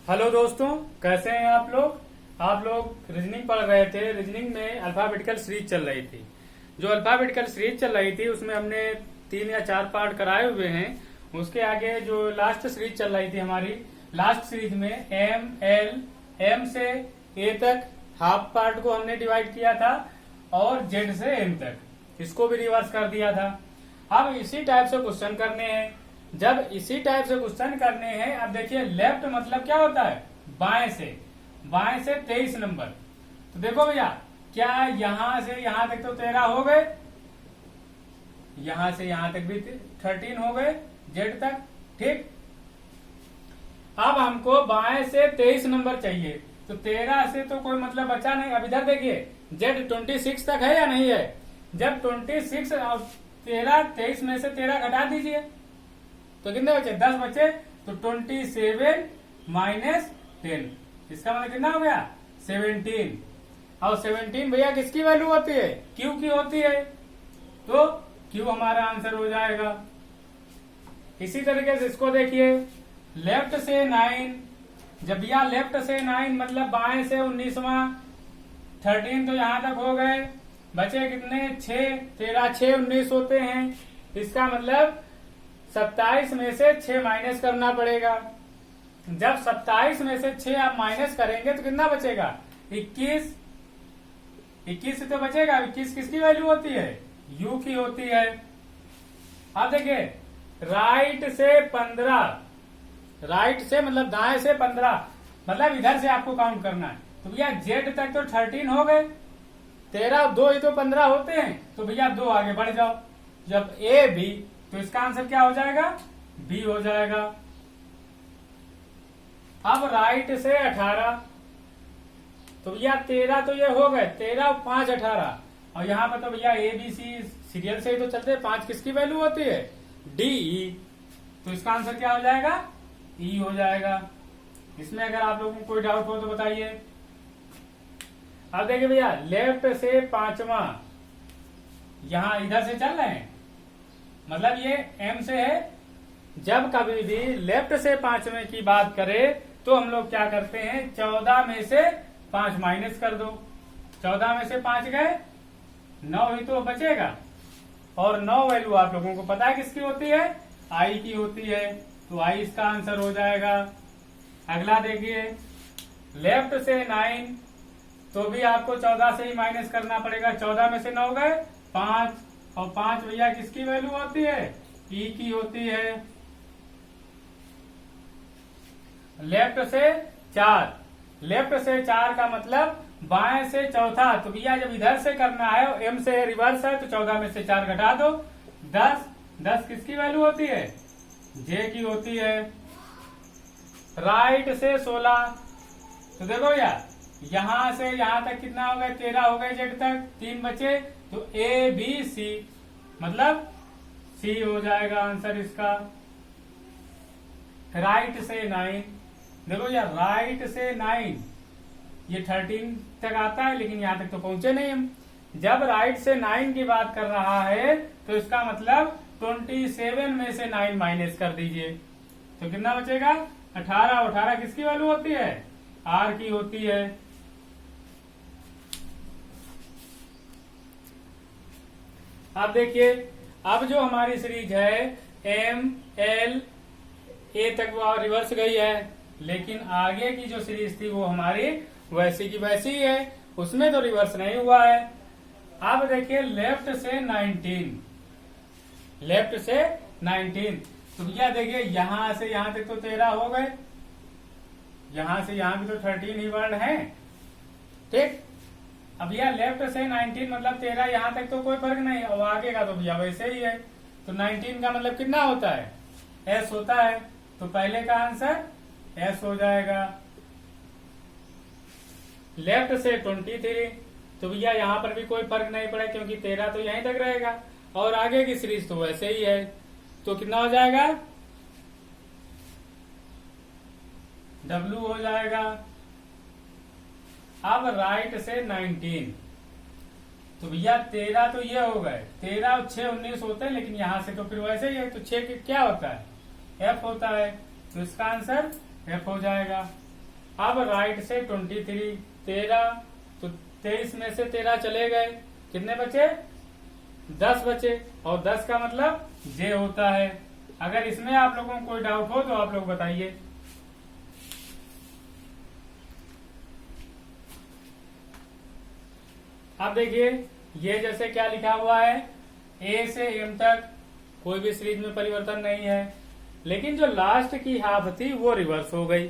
Hello दोस्तों, कैसे हैं आप लोग। आप लोग रीजनिंग पढ़ रहे थे। रीजनिंग में अल्फाबेटिकल सीरीज चल रही थी। जो अल्फाबेटिकल सीरीज चल रही थी उसमें हमने 3 या 4 पार्ट कराए हुए हैं। उसके आगे जो लास्ट सीरीज चल रही थी हमारी, लास्ट सीरीज में एम से ए तक हाफ पार्ट को हमने डिवाइड किया था और जेड से एम तक इसको भी रिवर्स कर दिया था। अब इसी टाइप से क्वेश्चन करने हैं। जब इसी टाइप से क्वेश्चन करने हैं, अब देखिए लेफ्ट मतलब क्या होता है, बाएं से 23 नंबर। तो देखो भैया, क्या यहां से यहां तक तो 13 हो गए, यहां से यहां तक भी 13 हो गए जेड तक। ठीक, अब हमको बाएं से 23 नंबर चाहिए, तो 13 से तो कोई मतलब बचा नहीं। अब इधर देखिए, जेड 26 तक है या नहीं है। जब 26 और 23 में से 13 घटा दीजिए तो कितने बचे, 10 बचे। तो 27 माइनस 10, इसका मतलब कितना हो गया, 17। और 17 भैया किसकी वैल्यू होती है, क्यू की होती है, तो क्यू हमारा आंसर हो जाएगा। इसी तरीके से इसको देखिए, लेफ्ट से 9, जब भैया लेफ्ट से 9 मतलब बाएं से 19वां, 13 तो यहां तक हो गए, बचे कितने, 6, 13 6 19 होते हैं। इसका मतलब 27 में से 6 माइनस करना पड़ेगा। जब 27 में से 6 आप माइनस करेंगे तो कितना बचेगा, 21। 21 से तो बचेगा। 21 किसकी वैल्यू होती है, यू की होती है। अब देखिए, राइट से 15, राइट से मतलब दाएं से 15, मतलब इधर से आपको काउंट करना है। तो भैया जेड तक तो 13 हो गए, 13 2 ही तो 15 होते हैं, तो भैया 2 आगे बढ़ जाओ। जब ए बी, तो इसका आंसर क्या हो जाएगा, बी हो जाएगा। अब राइट से 18, तो भैया 13 तो ये हो गए, 13 5 18, और यहां पर तो भैया ए बी सी सीरियल से ही तो चलते हैं। 5 किसकी वैल्यू होती है, डी ई, तो इसका आंसर क्या हो जाएगा, ई हो जाएगा। इसमें अगर आप लोगों को कोई डाउट हो तो बताइए। अब देखिए भैया, लेफ्ट से 5वां, यहां इधर से चल रहे हैं, मतलब ये एम से है। जब कभी भी लेफ्ट से 5वें की बात करें तो हम लोग क्या करते हैं, 14 में से 5 माइनस कर दो। 14 में से 5 गए, 9 ही तो बचेगा। और 9 वैल्यू आप लोगों को पता है किसकी होती है, आई की होती है, तो आई इसका आंसर हो जाएगा। अगला देखिए, लेफ्ट से 9, तो भी आपको 14 से ही माइनस करना पड़ेगा। 14 में से 9 गए, 5, और 5 भैया किसकी वैल्यू होती है, ई की होती है। लेफ्ट से 4, लेफ्ट से 4 का मतलब बाएं से चौथा, तो भैया जब इधर से करना है, एम से रिवर्स है, तो 14 में से 4 घटा दो, 10। 10 किसकी वैल्यू होती है, जे की होती है। राइट से 16, तो देखो भैया यहां से यहां तक कितना हो गए, 13 हो गए जेड तक, 3 बचे, तो ए बी सी, मतलब सी हो जाएगा आंसर इसका। राइट से 9, देखो यार राइट से 9, ये 13 तक आता है, लेकिन यहां तक तो पहुंचे नहीं हम। जब राइट से 9 की बात कर रहा है तो इसका मतलब 27 में से 9 माइनस कर दीजिए, तो कितना बचेगा, 18। 18 किसकी वैल्यू होती है, आर की होती है। अब देखिए, अब जो हमारी सीरीज है एम एल ए तक वो रिवर्स गई है, लेकिन आगे की जो सीरीज थी वो हमारी वैसी की वैसी ही है, उसमें तो रिवर्स नहीं हुआ है। अब देखिए, लेफ्ट से 19, लेफ्ट से 19, तो भैया देखिए यहां से यहां तक तो 13 हो गए, यहां से यहां भी तो 13 ही वर्ण है। ठीक, अब भैया लेफ्ट से 19 मतलब 13, यहां तक तो कोई फर्क नहीं, और आगे का तो भैया वैसे ही है। तो 19 का मतलब कितना होता है, एस होता है, तो पहले का आंसर एस हो जाएगा। लेफ्ट से 23, तो भैया यहां पर भी कोई फर्क नहीं पड़ा, क्योंकि 13 तो यहीं तक रहेगा, और आगे की सीरीज तो वैसे ही है, तो कितना हो जाएगा, डब्ल्यू हो जाएगा। अब राइट से 19, तो भैया 13 तो ये हो गए, 13 और 6 19 होते हैं, लेकिन यहां से तो फिर वैसे ही है, तो 6 क्या होता है, एफ होता है, तो इसका आंसर एफ हो जाएगा। अब राइट से 23 13, तो 23 में से 13 चले गए, कितने बचे? 10 बचे, और 10 का मतलब जे होता है। अगर इसमें आप लोगों को कोई डाउट हो तो आप लोग बताइए। अब देखिए, ये जैसे क्या लिखा हुआ है, ए से एम तक कोई भी सीरीज में परिवर्तन नहीं है, लेकिन जो लास्ट की हाफ थी वो रिवर्स हो गई।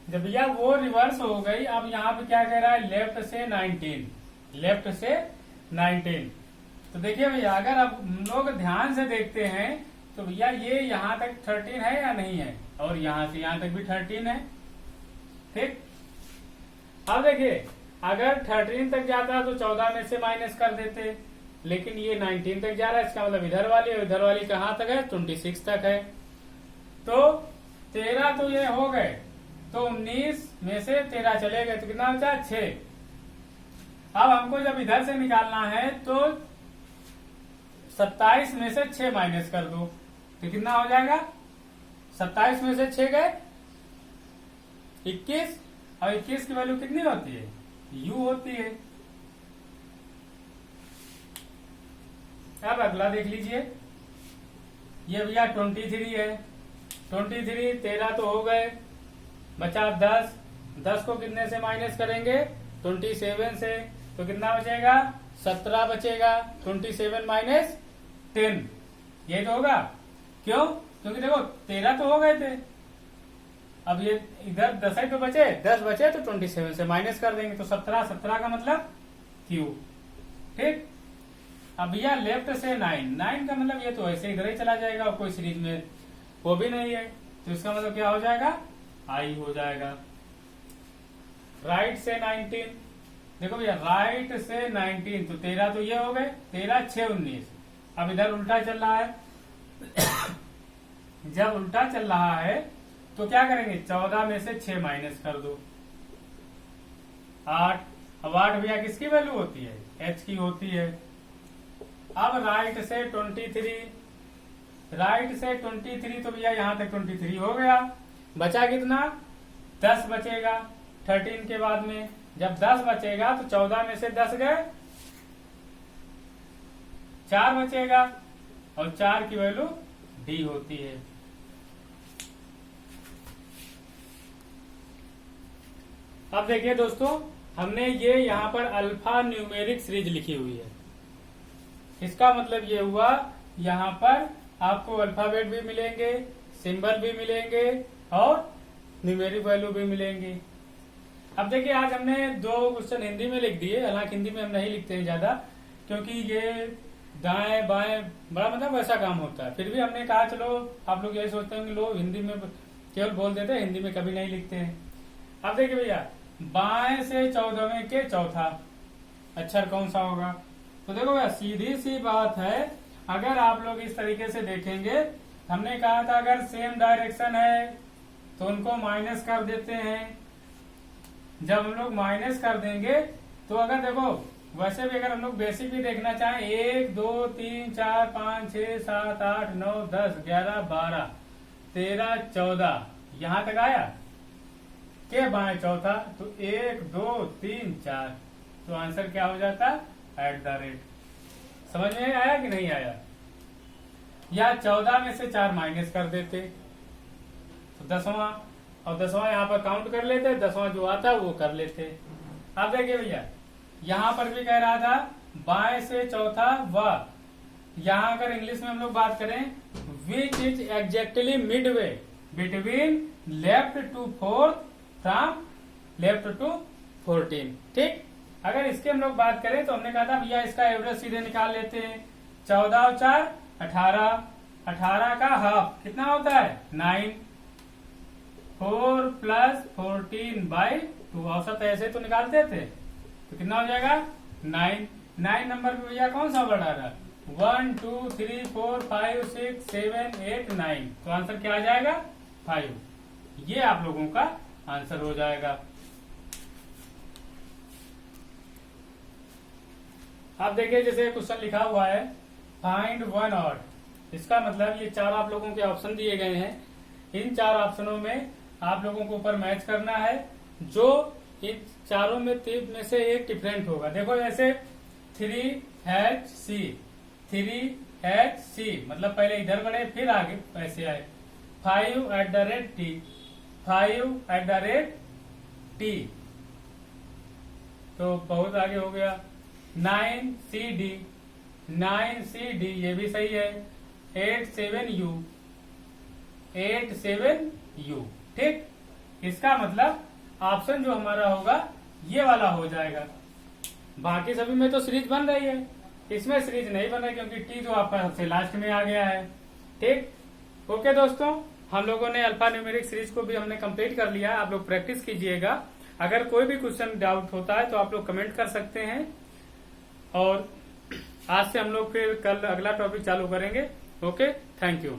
जब भैया वो रिवर्स हो गई, अब यहाँ पे क्या कह रहा है, लेफ्ट से 19, लेफ्ट से 19। तो देखिए भैया, अगर अब हम लोग ध्यान से देखते हैं तो भैया ये यहाँ तक 13 है या नहीं है, और यहाँ से यहाँ तक भी 13 है, ठीक। अब देखिए, अगर 13 तक जाता तो 14 में से माइनस कर देते, लेकिन ये 19 तक जा रहा है, इसका मतलब इधर वाली और इधर वाली कहाँ तक है, 26 तक है। तो 13 तो ये हो गए, तो 19 में से 13 चले गए, तो कितना बचा, 6। अब हमको जब इधर से निकालना है तो 27 में से 6 माइनस कर दो, तो कितना हो जाएगा, 27 में से 6 गए 21, और 21 की वैल्यू कितनी होती है, u होती है। अब अगला देख लीजिए, ये भैया 23 है, 23 13 तो हो गए, बचा 10, 10 को कितने से माइनस करेंगे, 27 से, तो कितना बचेगा, 17 बचेगा। 27 माइनस 10, ये तो होगा, क्यों, क्योंकि देखो 13 तो हो गए थे, अब ये इधर 10 ही तो बचे, 10 बचे तो 27 से माइनस कर देंगे, तो 17, 17 का मतलब Q, ठीक। अब भैया लेफ्ट से 9, 9 का मतलब ये तो ऐसे इधर ही चला जाएगा, और कोई सीरीज में वो भी नहीं है, तो इसका मतलब क्या हो जाएगा, I हो जाएगा। राइट से 19, देखो भैया राइट से 19, तो 13 तो ये हो गए, 13 6 19। अब इधर उल्टा चल रहा है जब उल्टा चल रहा है तो क्या करेंगे, 14 में से 6 माइनस कर दो, 8। अब 8 भैया किसकी वैल्यू होती है, h की होती है। अब राइट से 23, राइट से 23, तो भैया यहां तक 23 हो गया, बचा कितना, 10 बचेगा 13 के बाद में। जब 10 बचेगा तो 14 में से 10 गए, 4 बचेगा, और 4 की वैल्यू d होती है। अब देखिए दोस्तों, हमने ये यहाँ पर अल्फा न्यूमेरिक सीरीज लिखी हुई है, इसका मतलब ये हुआ यहाँ पर आपको अल्फाबेट भी मिलेंगे, सिंबल भी मिलेंगे, और न्यूमेरिक वैल्यू भी मिलेंगी। अब देखिए, आज हमने 2 क्वेश्चन हिंदी में लिख दिए, हालांकि हिंदी में हम नहीं लिखते हैं ज्यादा, क्योंकि ये दाएं बाएं बड़ा मतलब वैसा काम होता है। फिर भी हमने कहा चलो, आप लोग यही सोचते हैं कि लोग हिंदी में केवल बोल देते हैं, हिंदी में कभी नहीं लिखते हैं। अब देखिए भैया, बाएं से 14वें के चौथा अक्षर कौन सा होगा, तो देखो भैया सीधी सी बात है, अगर आप लोग इस तरीके से देखेंगे, हमने कहा था अगर सेम डायरेक्शन है तो उनको माइनस कर देते हैं। जब हम लोग माइनस कर देंगे तो अगर देखो, वैसे भी अगर हम लोग बेसिक भी देखना चाहें, 1 2 3 4 5 6 7 8 9 10 11 12 13 14 यहां तक आया के बाएं चौथा, तो 1 2 3 4, तो आंसर क्या हो जाता, @ समझ में आया कि नहीं आया। या 14 में से 4 माइनस कर देते तो 10वां, और 10वां यहाँ पर काउंट कर लेते, 10वां जो आता वो कर लेते। अब देखिए भैया, यहाँ पर भी कह रहा था बाएं से चौथा व, यहाँ अगर इंग्लिश में हम लोग बात करें, which is exactly midway between left to fourth from left to 14, ठीक। अगर इसके हम लोग बात करें तो हमने कहा था भैया इसका एवरेज सीधे निकाल लेते हैं, 14 और 4 18, 18 का हाफ कितना होता है 9, 4 + 14/2, औसत ऐसे तो निकालते थे, तो कितना हो जाएगा 9। 9 नंबर पे भैया कौन सा बढ़ा रहा, 1 2 3 4 5 6 7 8 9, तो आंसर क्या आ जाएगा 5। ये आप लोगों का आंसर हो जाएगा। आप देखिए, जैसे क्वेश्चन लिखा हुआ है फाइंड 1 ऑड, इसका मतलब ये 4 आप लोगों के ऑप्शन दिए गए हैं, इन 4 ऑप्शनों में आप लोगों को ऊपर मैच करना है, जो इन चारों में से एक डिफरेंट होगा। देखो जैसे 3HC, 3HC मतलब पहले इधर बढ़े फिर आगे ऐसे आए। 5@T, 5@T तो बहुत आगे हो गया। 9CD, 9CD ये भी सही है। 87U, 87U ठीक। इसका मतलब ऑप्शन जो हमारा होगा ये वाला हो जाएगा। बाकी सभी में तो सीरीज बन रही है, इसमें सीरीज नहीं बन रही क्योंकि टी जो आपका सबसे लास्ट में आ गया है। ठीक, ओके दोस्तों, हम लोगों ने अल्फा न्यूमेरिक सीरीज को भी हमने कंप्लीट कर लिया। आप लोग प्रैक्टिस कीजिएगा। अगर कोई भी क्वेश्चन डाउट होता है तो आप लोग कमेंट कर सकते हैं। और आज से हम लोग फिर कल अगला टॉपिक चालू करेंगे। Okay, thank you.